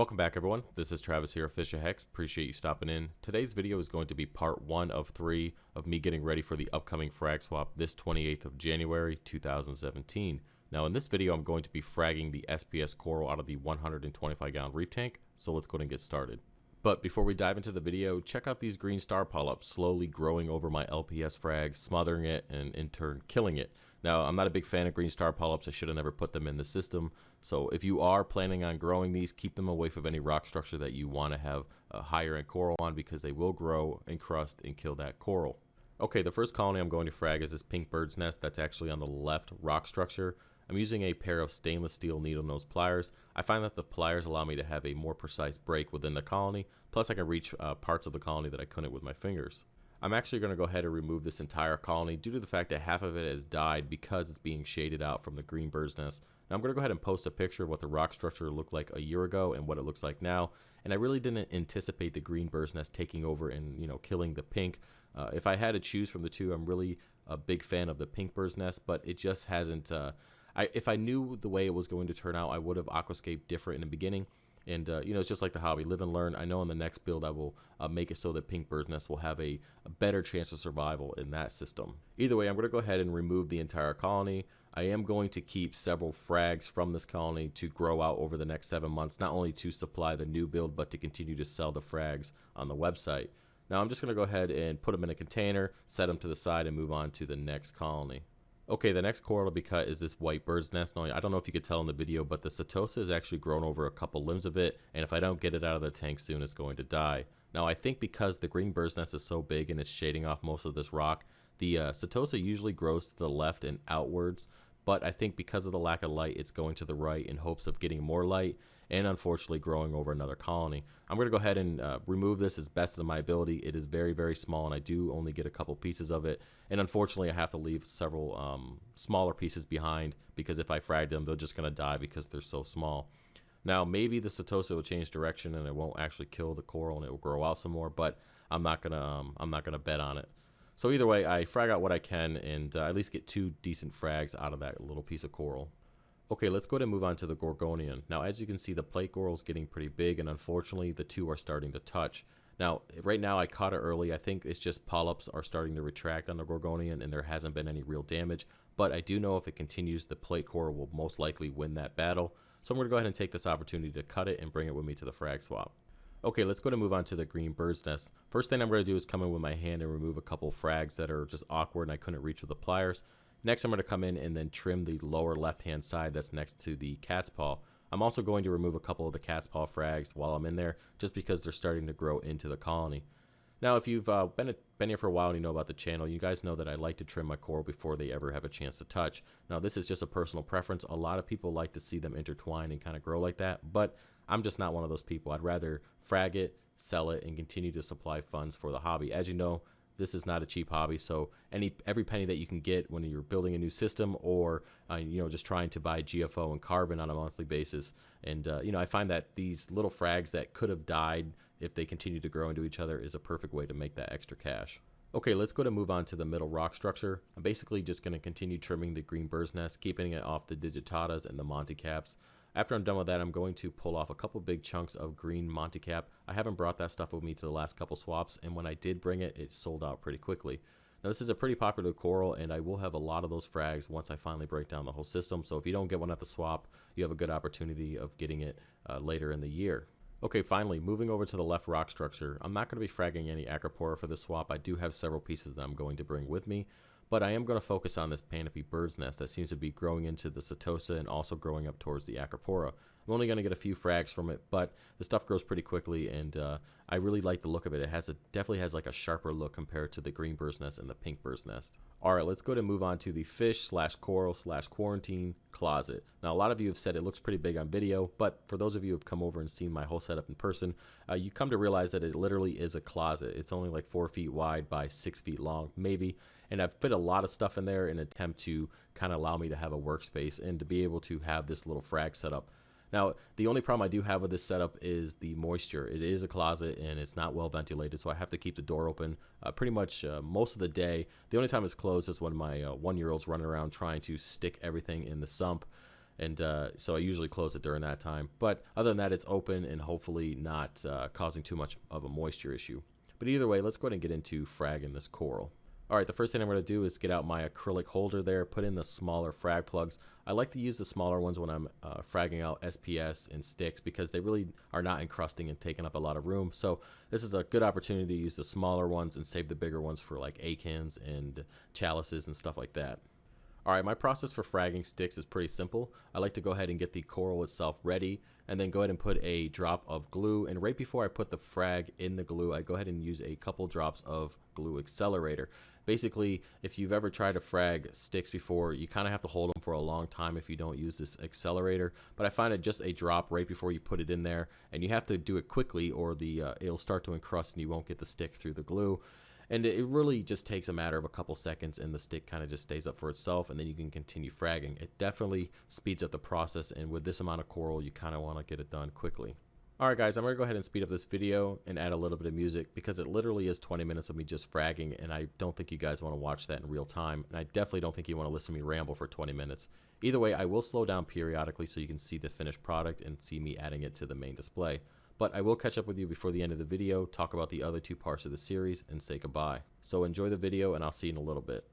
Welcome back everyone, this is Travis here of Fish Hex. Appreciate you stopping in. Today's video is going to be part 1 of 3 of me getting ready for the upcoming frag swap this 28th of January 2017. Now in this video I'm going to be fragging the SPS coral out of the 125 gallon reef tank, so let's go ahead and get started. But before we dive into the video, check out these green star polyps slowly growing over my LPS frag, smothering it and in turn killing it. Now, I'm not a big fan of green star polyps. I should have never put them in the system. So if you are planning on growing these, keep them away from any rock structure that you want to have a higher end coral on, because they will grow, encrust, and kill that coral. Okay, the first colony I'm going to frag is this pink bird's nest that's actually on the left rock structure. I'm using a pair of stainless steel needle nose pliers. I find that the pliers allow me to have a more precise break within the colony, plus I can reach parts of the colony that I couldn't with my fingers. I'm actually going to go ahead and remove this entire colony due to the fact that half of it has died because it's being shaded out from the green bird's nest. Now I'm going to go ahead and post a picture of what the rock structure looked like a year ago and what it looks like now. And I really didn't anticipate the green bird's nest taking over and killing the pink. If I had to choose from the two, I'm really a big fan of the pink bird's nest, but it just hasn't. If I knew the way it was going to turn out, I would have aquascaped different in the beginning. And it's just like the hobby, live and learn. I know in the next build I will make it so that pink bird's nest will have a better chance of survival in that system. Either way, I'm going to go ahead and remove the entire colony. I am going to keep several frags from this colony to grow out over the next 7 months, not only to supply the new build, but to continue to sell the frags on the website. Now I'm just going to go ahead and put them in a container, set them to the side, and move on to the next colony. Okay, the next coral to be cut is this white bird's nest. Now, I don't know if you could tell in the video, but the setosa has actually grown over a couple limbs of it, and if I don't get it out of the tank soon, it's going to die. Now, I think because the green bird's nest is so big and it's shading off most of this rock, the setosa usually grows to the left and outwards, but I think because of the lack of light, it's going to the right in hopes of getting more light, and unfortunately growing over another colony. I'm going to go ahead and remove this as best of my ability. It is very, very small, and I do only get a couple pieces of it, and unfortunately I have to leave several smaller pieces behind, because if I frag them, they're just going to die because they're so small. Now maybe the setosa will change direction and it won't actually kill the coral and it will grow out some more, but I'm not gonna bet on it. So either way, I frag out what I can and at least get 2 decent frags out of that little piece of coral. Okay, let's go ahead and move on to the gorgonian. Now, as you can see, the plate coral is getting pretty big, and unfortunately, the two are starting to touch. Now, right now, I caught it early. I think it's just polyps are starting to retract on the gorgonian, and there hasn't been any real damage. But I do know if it continues, the plate coral will most likely win that battle. So I'm going to go ahead and take this opportunity to cut it and bring it with me to the frag swap. Okay, let's go ahead and move on to the green bird's nest. First thing I'm going to do is come in with my hand and remove a couple frags that are just awkward and I couldn't reach with the pliers. Next, I'm going to come in and then trim the lower left-hand side that's next to the cat's paw. I'm also going to remove a couple of the cat's paw frags while I'm in there, just because they're starting to grow into the colony. Now, if you've been here for a while and you know about the channel, you guys know that I like to trim my coral before they ever have a chance to touch. Now, this is just a personal preference. A lot of people like to see them intertwine and kind of grow like that, but I'm just not one of those people. I'd rather frag it, sell it, and continue to supply funds for the hobby. As you know, this is not a cheap hobby, so every penny that you can get when you're building a new system or just trying to buy GFO and carbon on a monthly basis. And I find that these little frags that could have died if they continue to grow into each other is a perfect way to make that extra cash. Okay, let's go to move on to the middle rock structure. I'm basically just going to continue trimming the green bird's nest, keeping it off the digitatas and the Monty caps. After I'm done with that, I'm going to pull off a couple big chunks of green Monty cap. I haven't brought that stuff with me to the last couple swaps, and when I did bring it, it sold out pretty quickly. Now, this is a pretty popular coral, and I will have a lot of those frags once I finally break down the whole system. So if you don't get one at the swap, you have a good opportunity of getting it later in the year. Okay, finally, moving over to the left rock structure. I'm not going to be fragging any acropora for this swap. I do have several pieces that I'm going to bring with me, but I am going to focus on this Panopy bird's nest that seems to be growing into the setosa and also growing up towards the acropora. I'm only going to get a few frags from it, but the stuff grows pretty quickly, and I really like the look of it. It definitely has like a sharper look compared to the green bird's nest and the pink bird's nest. All right, let's go to move on to the fish/coral/quarantine closet. Now, a lot of you have said it looks pretty big on video, but for those of you who have come over and seen my whole setup in person, you come to realize that it literally is a closet. It's only like 4 feet wide by 6 feet long, maybe. And I've fit a lot of stuff in there in an attempt to kind of allow me to have a workspace and to be able to have this little frag setup. Now, the only problem I do have with this setup is the moisture. It is a closet and it's not well ventilated, so I have to keep the door open pretty much most of the day. The only time it's closed is when my 1-year-old's running around trying to stick everything in the sump. and so I usually close it during that time. But other than that, it's open and hopefully not causing too much of a moisture issue. But either way, let's go ahead and get into fragging this coral. Alright, the first thing I'm going to do is get out my acrylic holder there, put in the smaller frag plugs. I like to use the smaller ones when I'm fragging out SPS and sticks because they really are not encrusting and taking up a lot of room. So this is a good opportunity to use the smaller ones and save the bigger ones for like acans and chalices and stuff like that. Alright, my process for fragging sticks is pretty simple. I like to go ahead and get the coral itself ready and then go ahead and put a drop of glue, and right before I put the frag in the glue, I go ahead and use a couple drops of glue accelerator. Basically, if you've ever tried to frag sticks before, you kind of have to hold them for a long time if you don't use this accelerator, but I find it just a drop right before you put it in there, and you have to do it quickly or it'll start to encrust and you won't get the stick through the glue. And it really just takes a matter of a couple seconds and the stick kind of just stays up for itself, and then you can continue fragging. It definitely speeds up the process, and with this amount of coral, you kind of want to get it done quickly. Alright guys, I'm going to go ahead and speed up this video and add a little bit of music because it literally is 20 minutes of me just fragging, and I don't think you guys want to watch that in real time, and I definitely don't think you want to listen to me ramble for 20 minutes. Either way, I will slow down periodically so you can see the finished product and see me adding it to the main display. But I will catch up with you before the end of the video, talk about the other two parts of the series, and say goodbye. So enjoy the video, and I'll see you in a little bit.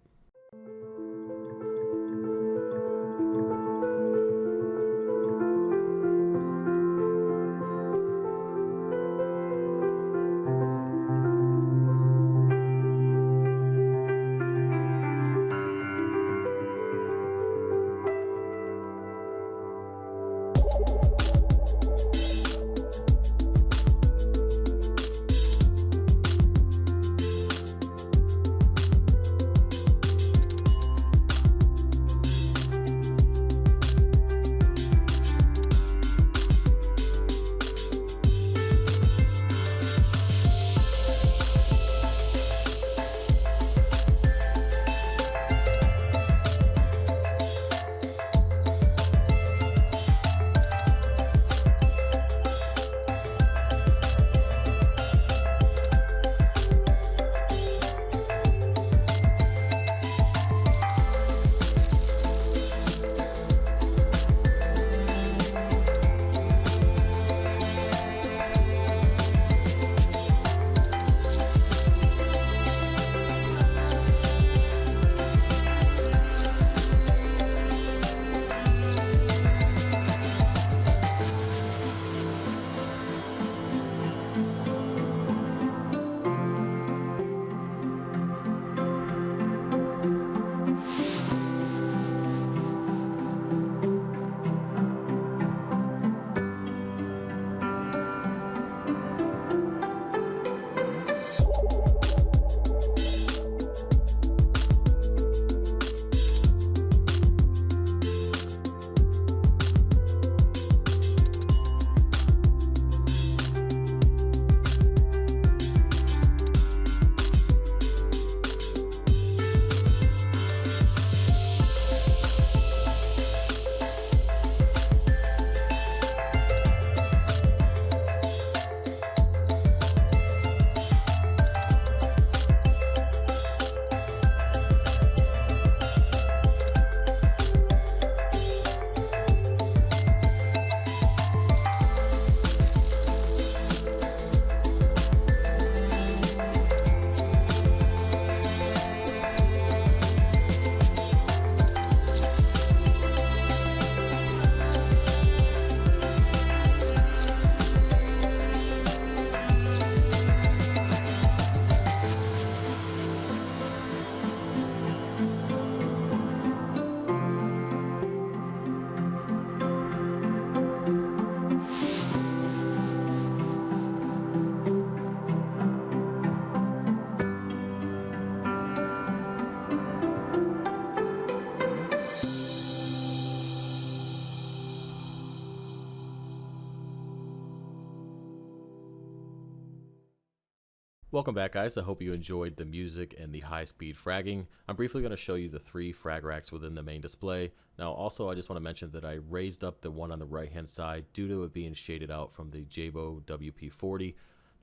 Welcome back, guys. I hope you enjoyed the music and the high-speed fragging. I'm briefly going to show you the 3 frag racks within the main display. Now, also, I just want to mention that I raised up the one on the right-hand side due to it being shaded out from the Jabo WP40.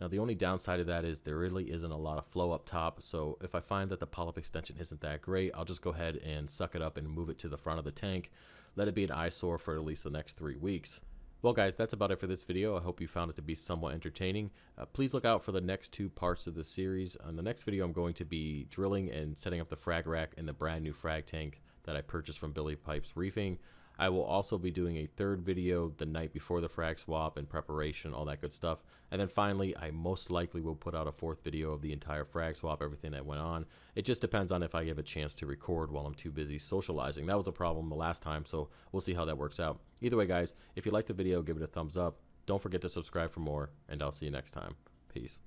Now the only downside of that is there really isn't a lot of flow up top, so if I find that the polyp extension isn't that great, I'll just go ahead and suck it up and move it to the front of the tank, let it be an eyesore for at least the next 3 weeks. Well guys, that's about it for this video. I hope you found it to be somewhat entertaining. Please look out for the next 2 parts of the series. On the next video, I'm going to be drilling and setting up the frag rack in the brand new frag tank that I purchased from Billy Pipes Reefing. I will also be doing a 3rd video the night before the frag swap and preparation, all that good stuff. And then finally, I most likely will put out a 4th video of the entire frag swap, everything that went on. It just depends on if I have a chance to record while I'm too busy socializing. That was a problem the last time, so we'll see how that works out. Either way, guys, if you liked the video, give it a thumbs up. Don't forget to subscribe for more, and I'll see you next time. Peace.